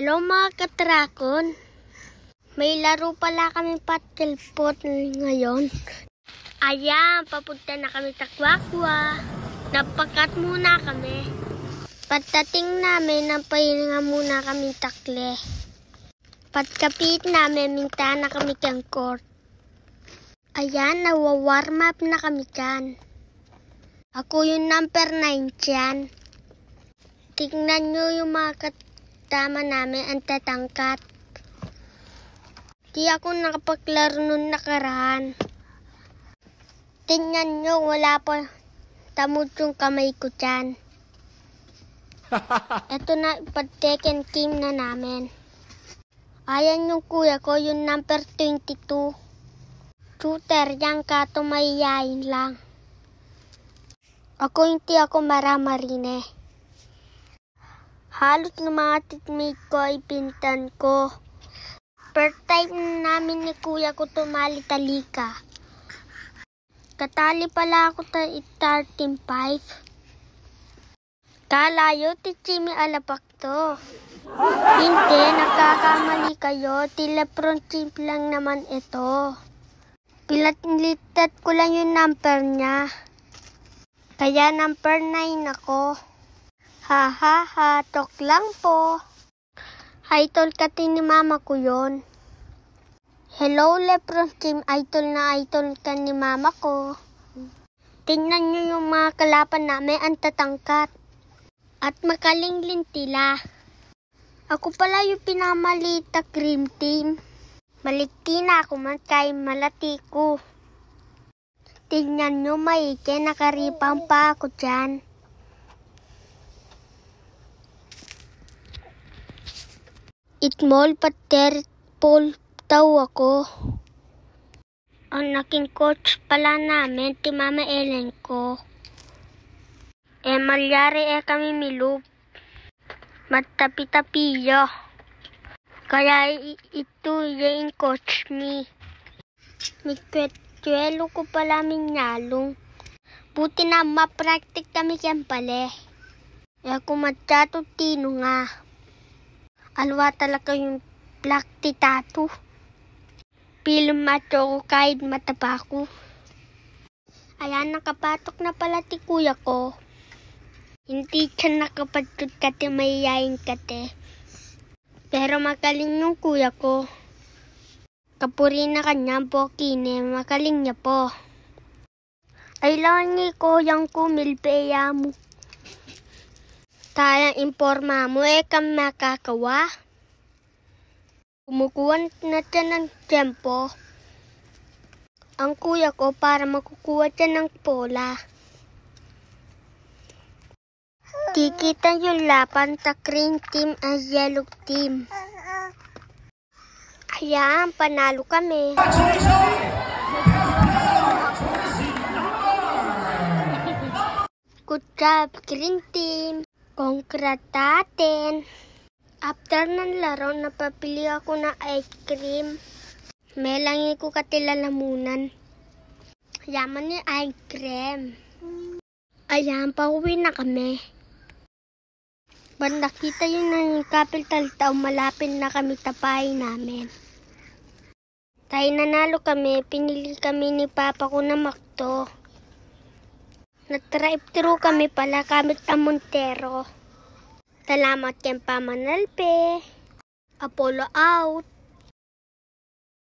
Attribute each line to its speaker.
Speaker 1: Hello mga katrakon. May laro pala kami patilpot ngayon. Ayan, papunta na kami sa Kwakwa. Napakat muna kami. Pagdating namin, napahinga muna kami takle. Pagkapit namin, minta na kami kang court. Ayan, nawawarm up na kami dyan. Ako yung number 9 dyan. Tingnan nyo yung mga tama namin ang tatangkat. Di ako nakapaglaro nung nakaraan. Tingnan nyo, wala pa tamod yung kamay ko dyan. Ito na, pag-second team na namin. Ayan yung kuya ko, yung number 22. Shooter, yan ka, tumayayin lang. Hindi ako maramarine. Halos ng mga teammate ko ay pintan ko. First time namin ni kuya ko tumali-talika. Katali pala ako sa Star Team 5. Kalayo, ti Jimmy Alapak to. Hindi, nagkakamali kayo. Tila front team lang naman ito. Pilat-litat ko lang yung number niya. Kaya number 9 ako. Ha ha ha, tok lang po. Idol ka ni mama ko yon. Hello Lebron Team, idol na idol ka ni mama ko. Tingnan nyo yung mga kalaban namin ang tatangkat. At makalinglin tila. Ako pala yung pinamalita Cream Team. Malikti na ako man kay malati ko. Tingnan nyo maike, nakaripang pa ako dyan. Itmol pater pol taw ako. Ang naking coach pala namin, ti Mama Ellen ko. Malyari kami milup. Magtapi-tapiyo. Kaya ito yung coach me. Mikwetwelo ko pala minyalong. Buti na mapraktik kami kyan pala. Ako matchatutino nga. Alwa talaga yung black tattoo. Film macho ko kahit mataba ko. Ayan, nakapatok na pala ti kuya ko. Hindi siya nakapatot kati mayayain kati. Pero magaling yung kuya ko. Kapuri na kanya bokine, magaling niya po. Ay lang ni ko yung kumilpeya mo. Tayang informa mo kang makakawa. Kumukuha na siya ng tempo. Ang kuya ko para makukuha siya ng pola. Kikita yung laban sa green team at yellow team. Ayan, panalo kami. Good job, green team. Kongratatin. After ng laro, napapili ako ng ice cream. May langi ko katilalamunan. Yaman ni ice cream. Ayan, pauwi na kami. Banda kita yun ng capital town, malapit na kami tapay namin. Tayo nanalo kami, pinili kami ni papa ko na makto. Nag-drive-thru kami pala gamit ang Montero. Salamat kay Pamanalpe. Apollo out.